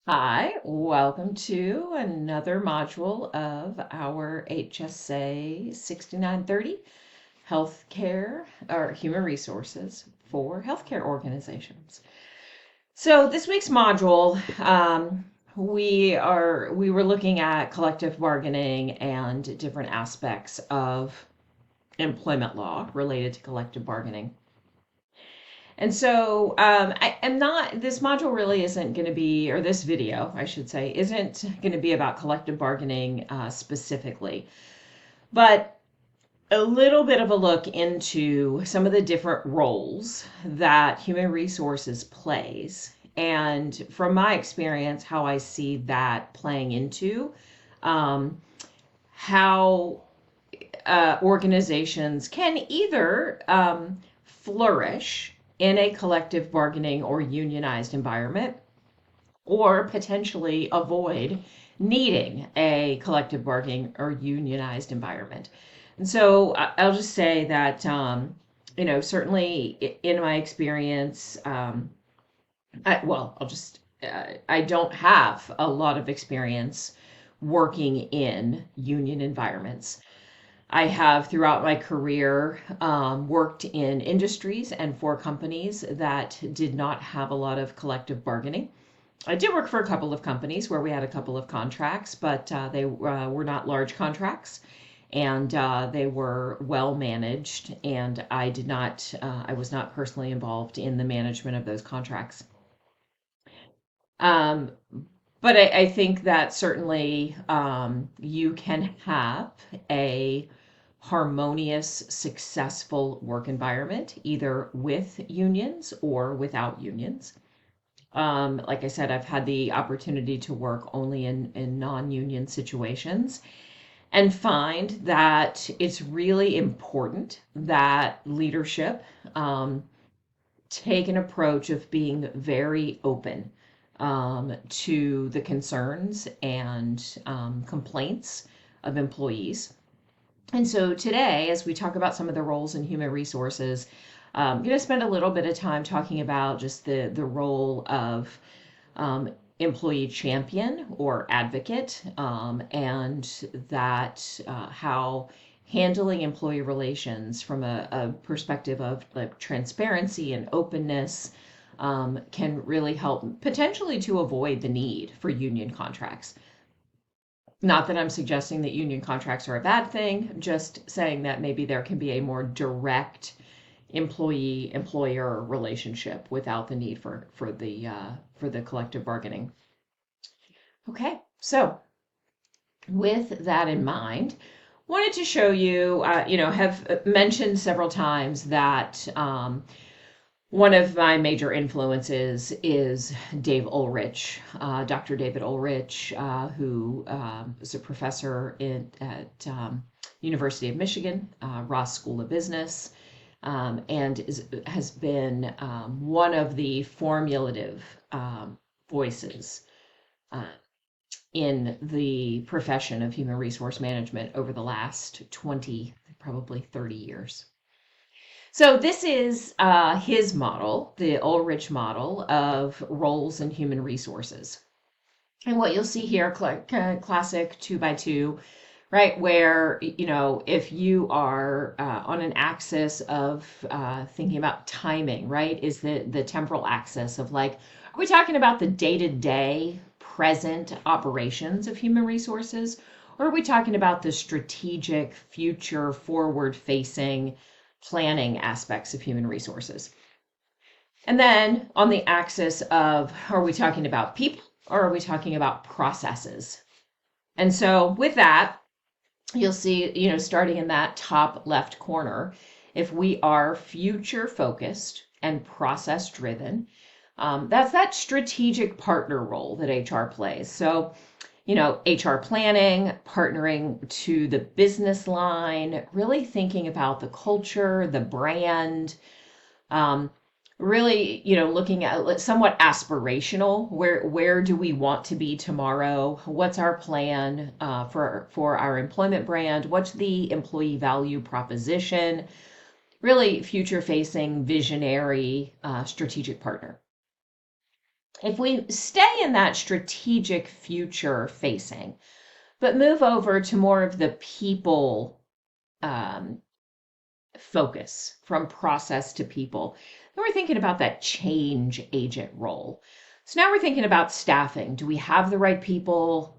Hi, welcome to another module of our HSA 6930 Healthcare or Human Resources for Healthcare Organizations. So this week's module, we were looking at collective bargaining and different aspects of employment law related to collective bargaining. And so I am not, this module really isn't going to be, or this video, I should say, isn't going to be about collective bargaining specifically, but a little bit of a look into some of the different roles that human resources plays. And from my experience, how I see that playing into how organizations can either flourish in a collective bargaining or unionized environment, or potentially avoid needing a collective bargaining or unionized environment. And so I'll just say that, certainly in my experience, I don't have a lot of experience working in union environments. I have throughout my career worked in industries and for companies that did not have a lot of collective bargaining. I did work for a couple of companies where we had a couple of contracts, but they were not large contracts, and they were well managed. And I was not personally involved in the management of those contracts. Um, but I think that certainly you can have a harmonious, successful work environment, either with unions or without unions. Like I said, I've had the opportunity to work only in non-union situations and find that it's really important that leadership take an approach of being very open to the concerns and complaints of employees. And so today, as we talk about some of the roles in human resources, I'm going to spend a little bit of time talking about just the role of employee champion or advocate, and that how handling employee relations from a perspective of like transparency and openness can really help potentially to avoid the need for union contracts. Not that I'm suggesting that union contracts are a bad thing, just saying that maybe there can be a more direct employee employer relationship without the need for the collective bargaining. Okay, so with that in mind, wanted to show you, have mentioned several times that one of my major influences is Dave Ulrich, Dr. David Ulrich, who is a professor at University of Michigan, Ross School of Business, and has been one of the formulative voices uh, in the profession of human resource management over the last 20, probably 30 years. So this is his model, the Ulrich model of roles in human resources. And what you'll see here, classic 2x2, right? Where, if you are on an axis of thinking about timing, right? Is the temporal axis of like, are we talking about the day-to-day present operations of human resources? Or are we talking about the strategic, future, forward-facing planning aspects of human resources? And then on the axis of, are we talking about people or are we talking about processes? And so with that, you'll see, starting in that top left corner, if we are future focused and process driven, that's that strategic partner role that HR plays. So, HR planning, partnering to the business line, really thinking about the culture, the brand, um, really, looking at somewhat aspirational. Where do we want to be tomorrow? What's our plan for our employment brand? What's the employee value proposition? Really future facing, visionary, strategic partner. If we stay in that strategic future facing, but move over to more of the people um, focus from process to people, then we're thinking about that change agent role. So now we're thinking about staffing. Do we have the right people?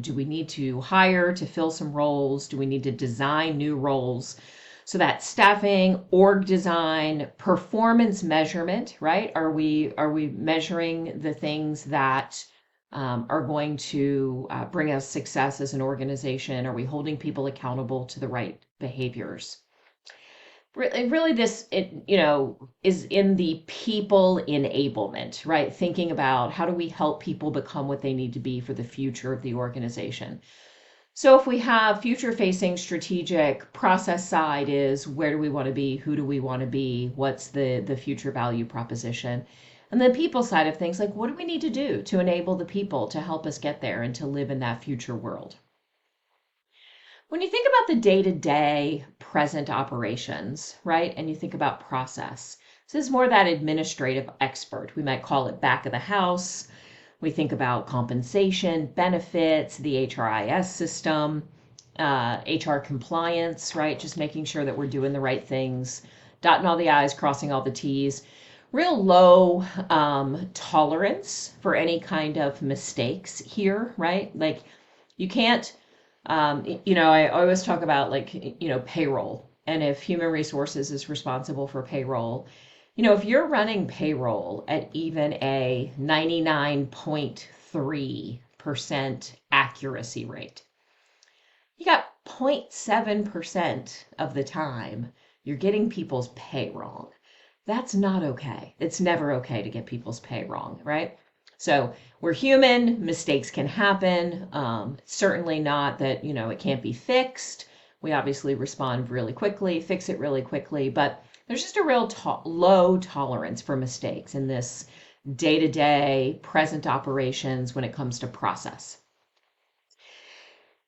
Do we need to hire to fill some roles? Do we need to design new roles? So that staffing, org design, performance measurement, right? Are we measuring the things that are going to bring us success as an organization? Are we holding people accountable to the right behaviors? Really this is in the people enablement, right? Thinking about how do we help people become what they need to be for the future of the organization. So if we have future facing strategic, process side is where do we want to be, who do we want to be, what's the future value proposition, and the people side of things, like what do we need to do to enable the people to help us get there and to live in that future world. When you think about the day-to-day present operations, right, and you think about process, this is more that administrative expert. We might call it back of the house. We think about compensation, benefits, the HRIS system, HR compliance, right, just making sure that we're doing the right things, dotting all the I's, crossing all the T's. Real low tolerance for any kind of mistakes here, right? Like you can't I always talk about like, payroll. And if human resources is responsible for payroll, if you're running payroll at even a 99.3% accuracy rate, you got 0.7% of the time you're getting people's pay wrong. That's not okay. It's never okay to get people's pay wrong, right? So we're human, mistakes can happen. Certainly not that, it can't be fixed. We obviously respond really quickly, fix it really quickly, but there's just a real low tolerance for mistakes in this day-to-day present operations when it comes to process.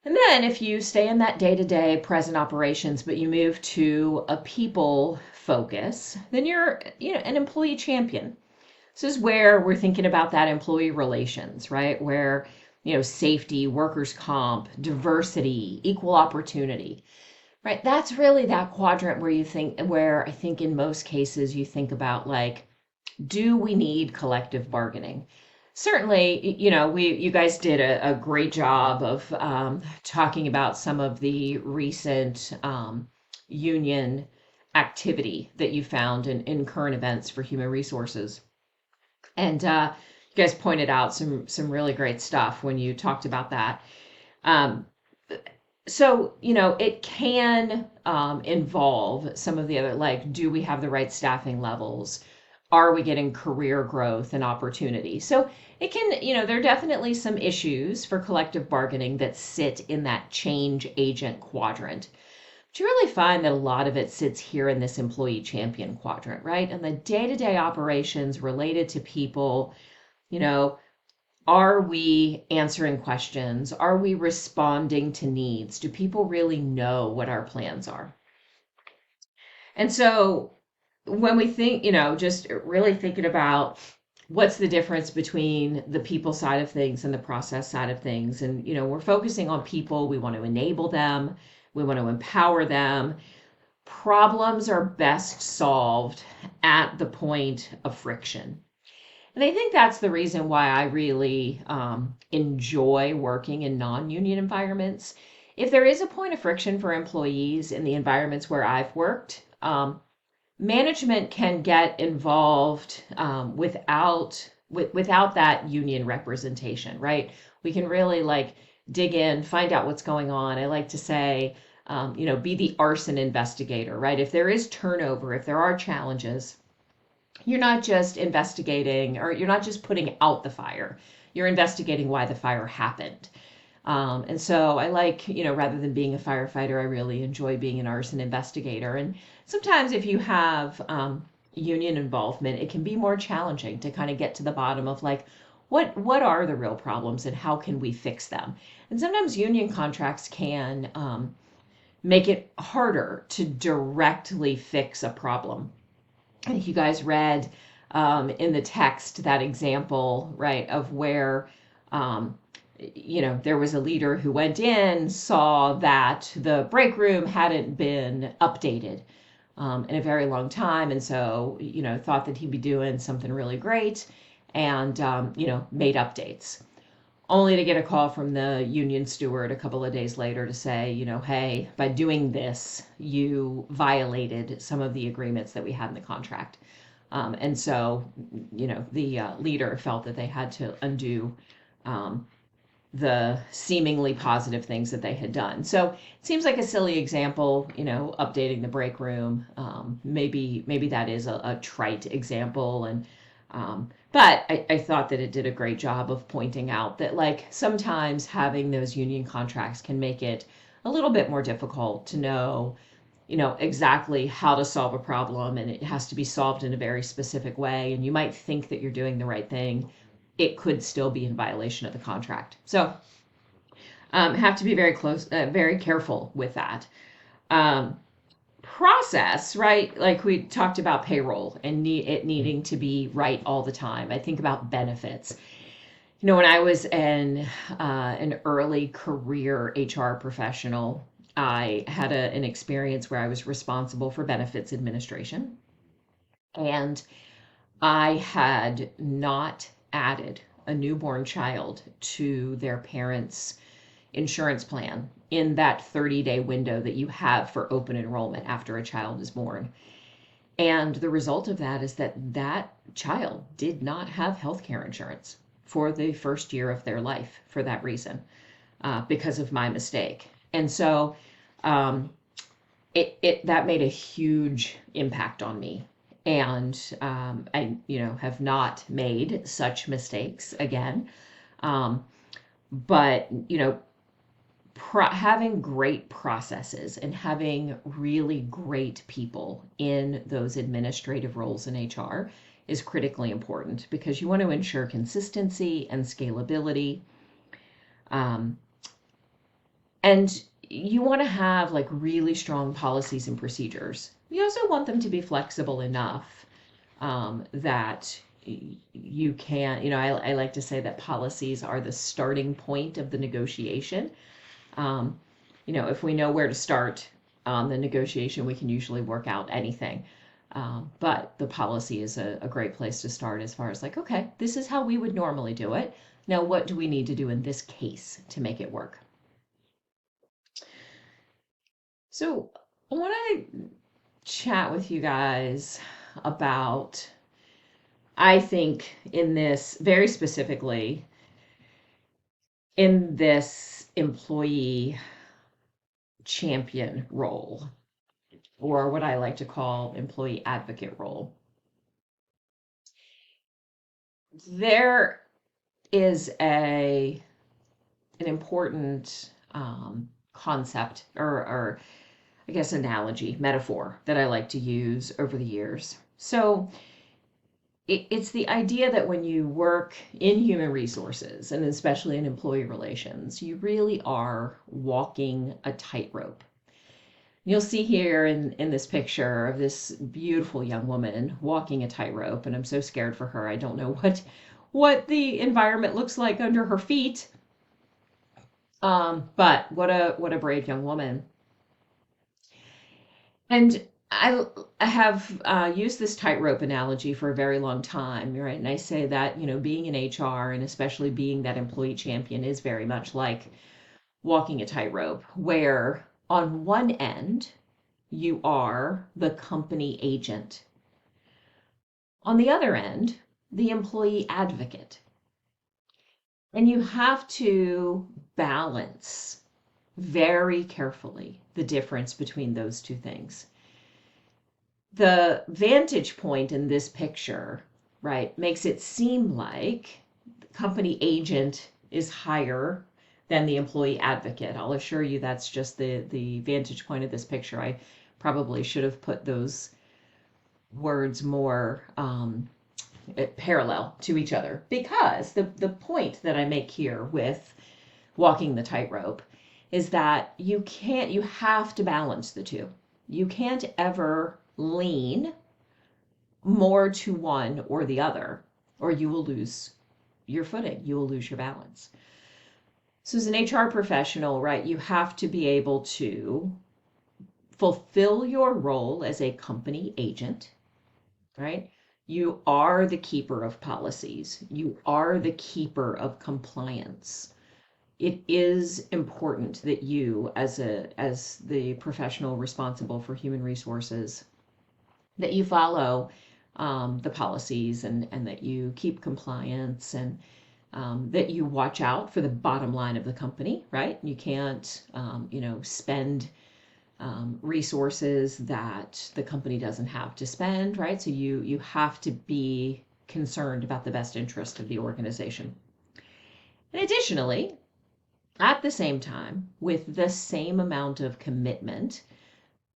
And then if you stay in that day-to-day present operations, but you move to a people focus, then you're, an employee champion. This is where we're thinking about that employee relations, right? Where, safety, workers' comp, diversity, equal opportunity, right? That's really that quadrant where I think in most cases you think about like, do we need collective bargaining? Certainly, you guys did a great job of talking about some of the recent union activity that you found in current events for human resources. And you guys pointed out some really great stuff when you talked about that. Um, so, it can involve some of the other, like, do we have the right staffing levels? Are we getting career growth and opportunity? So it can, there are definitely some issues for collective bargaining that sit in that change agent quadrant. But you really find that a lot of it sits here in this employee champion quadrant, right? And the day-to-day operations related to people, you know, are we answering questions? Are we responding to needs? Do people really know what our plans are? And so when we think, just really thinking about what's the difference between the people side of things and the process side of things. And, we're focusing on people. We want to enable them. We want to empower them. Problems are best solved at the point of friction. And I think that's the reason why I really enjoy working in non-union environments. If there is a point of friction for employees in the environments where I've worked, management can get involved without that union representation, right? We can really like dig in, find out what's going on. I like to say, be the arson investigator, right? If there is turnover, if there are challenges, you're not just investigating or you're not just putting out the fire, you're investigating why the fire happened. And so I like, rather than being a firefighter, I really enjoy being an arson investigator. And sometimes if you have union involvement, it can be more challenging to kind of get to the bottom of like, what are the real problems and how can we fix them? And sometimes union contracts can make it harder to directly fix a problem. I think you guys read in the text that example, right, of where, um, there was a leader who went in, saw that the break room hadn't been updated in a very long time, and so, thought that he'd be doing something really great and, made updates. Only to get a call from the union steward a couple of days later to say, hey, by doing this, you violated some of the agreements that we had in the contract. And so, the leader felt that they had to undo um, the seemingly positive things that they had done. So it seems like a silly example, updating the break room. Maybe that is a trite example, and but I thought that it did a great job of pointing out that, like, sometimes having those union contracts can make it a little bit more difficult to know, exactly how to solve a problem, and it has to be solved in a very specific way. And you might think that you're doing the right thing, it could still be in violation of the contract. So have to be very careful with that. Process, right? Like we talked about payroll and it needing to be right all the time. I think about benefits. When I was an early career HR professional, I had an experience where I was responsible for benefits administration, and I had not added a newborn child to their parents' insurance plan in that 30-day window that you have for open enrollment after a child is born. And the result of that is that child did not have health care insurance for the first year of their life for that reason, because of my mistake. And so that made a huge impact on me. And I, have not made such mistakes again. But, having great processes and having really great people in those administrative roles in HR is critically important, because you want to ensure consistency and scalability. And you want to have, like, really strong policies and procedures. You also want them to be flexible enough that you can, I like to say that policies are the starting point of the negotiation. If we know where to start on the negotiation, we can usually work out anything. But the policy is a great place to start, as far as, like, okay, this is how we would normally do it. Now, what do we need to do in this case to make it work? So I want to chat with you guys about, I think, in this, very specifically, in this employee champion role, or what I like to call employee advocate role. There is an important concept, or I guess analogy, metaphor, that I like to use over the years. So it's the idea that when you work in human resources, and especially in employee relations, you really are walking a tightrope. You'll see here in this picture of this beautiful young woman walking a tightrope, and I'm so scared for her. I don't know what the environment looks like under her feet. But what a brave young woman. And I have used this tightrope analogy for a very long time, right? And I say that, being in HR, and especially being that employee champion, is very much like walking a tightrope, where on one end, you are the company agent. On the other end, the employee advocate. And you have to balance very carefully the difference between those two things. The vantage point in this picture, right, makes it seem like the company agent is higher than the employee advocate. I'll assure you that's just the vantage point of this picture. I probably should have put those words more parallel to each other, because the point that I make here with walking the tightrope is that you have to balance the two. You can't ever lean more to one or the other, or you will lose your footing, you will lose your balance. So as an HR professional, right, you have to be able to fulfill your role as a company agent, right? You are the keeper of policies. You are the keeper of compliance. It is important that you, as the professional responsible for human resources, that you follow the policies, and that you keep compliance, and that you watch out for the bottom line of the company, right? You can't, spend resources that the company doesn't have to spend, right? So you have to be concerned about the best interest of the organization. And additionally, at the same time, with the same amount of commitment,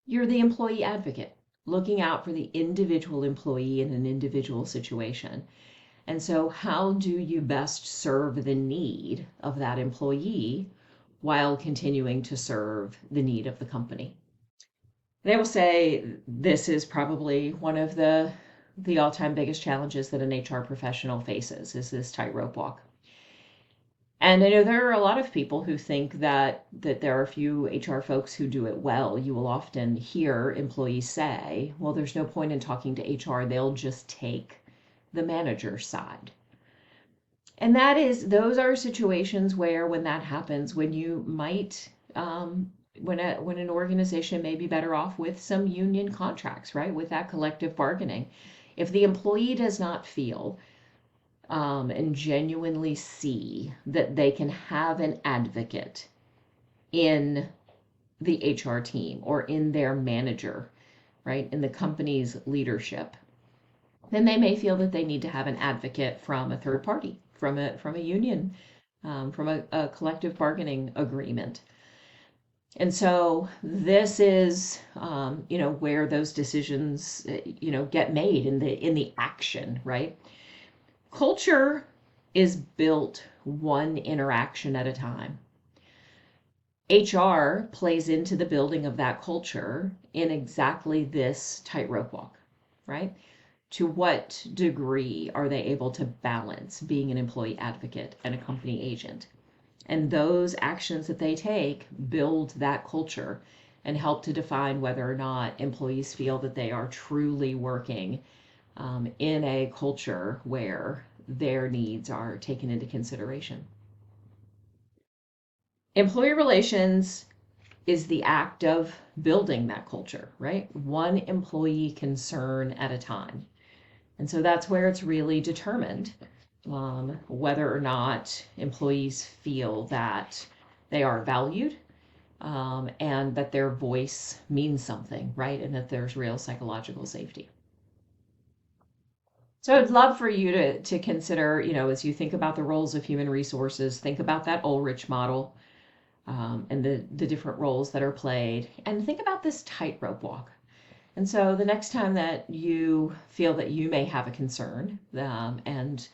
you're the employee advocate, looking out for the individual employee in an individual situation. And so, how do you best serve the need of that employee while continuing to serve the need of the company? And I will say this is probably one of the all-time biggest challenges that an HR professional faces, is this tightrope walk. And I know there are a lot of people who think that there are a few HR folks who do it well. You will often hear employees say, well, there's no point in talking to HR, they'll just take the manager's side. And those are situations where, when that happens, when you might, when an organization may be better off with some union contracts, right, with that collective bargaining. If the employee does not feel and genuinely see that they can have an advocate in the HR team or in their manager, right, in the company's leadership, then they may feel that they need to have an advocate from a third party, from a union, from a collective bargaining agreement. And so this is, where those decisions, get made in the action, right? Culture is built one interaction at a time. HR plays into the building of that culture in exactly this tightrope walk, right? To what degree are they able to balance being an employee advocate and a company agent? And those actions that they take build that culture and help to define whether or not employees feel that they are truly working in a culture where their needs are taken into consideration. Employee relations is the act of building that culture, right? One employee concern at a time. And so that's where it's really determined whether or not employees feel that they are valued, and that their voice means something, right? And that there's real psychological safety. So I'd love for you to consider, as you think about the roles of human resources, think about that Ulrich model, and the different roles that are played, and think about this tightrope walk. And so the next time that you feel that you may have a concern, and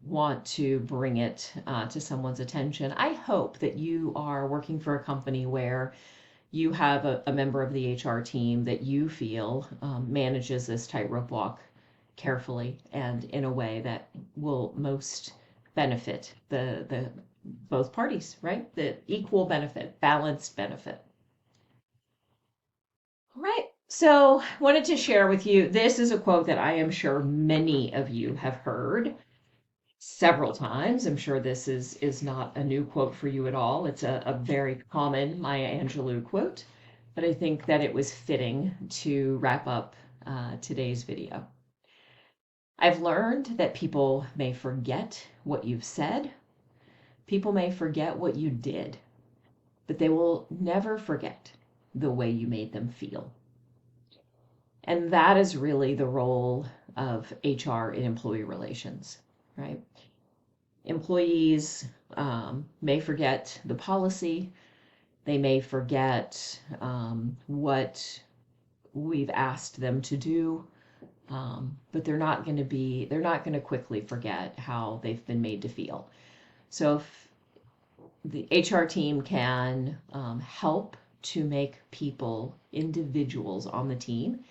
want to bring it to someone's attention, I hope that you are working for a company where you have a member of the HR team that you feel manages this tightrope walk carefully and in a way that will most benefit the both parties, right? The equal benefit, balanced benefit. All right. So wanted to share with you, this is a quote that I am sure many of you have heard several times. I'm sure this is not a new quote for you at all. It's a very common Maya Angelou quote, but I think that it was fitting to wrap up today's video. I've learned that people may forget what you've said, people may forget what you did, but they will never forget the way you made them feel. And that is really the role of HR in employee relations, right? Employees may forget the policy, they may forget what we've asked them to do, but they're not going to quickly forget how they've been made to feel. So if the HR team can help to make people, individuals on the team,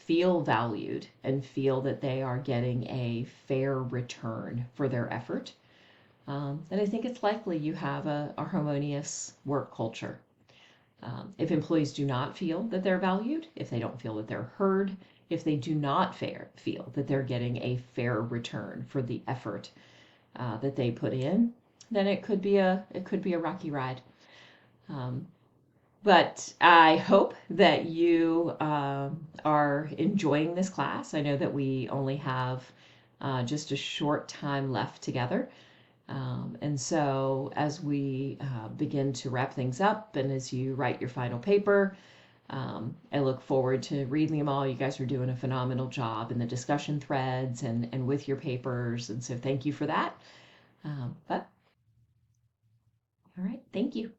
feel valued and feel that they are getting a fair return for their effort, then I think it's likely you have a harmonious work culture. If employees do not feel that they're valued, if they don't feel that they're heard, if they do not feel that they're getting a fair return for the effort that they put in, then it could be a rocky ride. Um, but I hope that you are enjoying this class. I know that we only have just a short time left together. And so as we begin to wrap things up and as you write your final paper, I look forward to reading them all. You guys are doing a phenomenal job in the discussion threads and with your papers. And so thank you for that. But all right, thank you.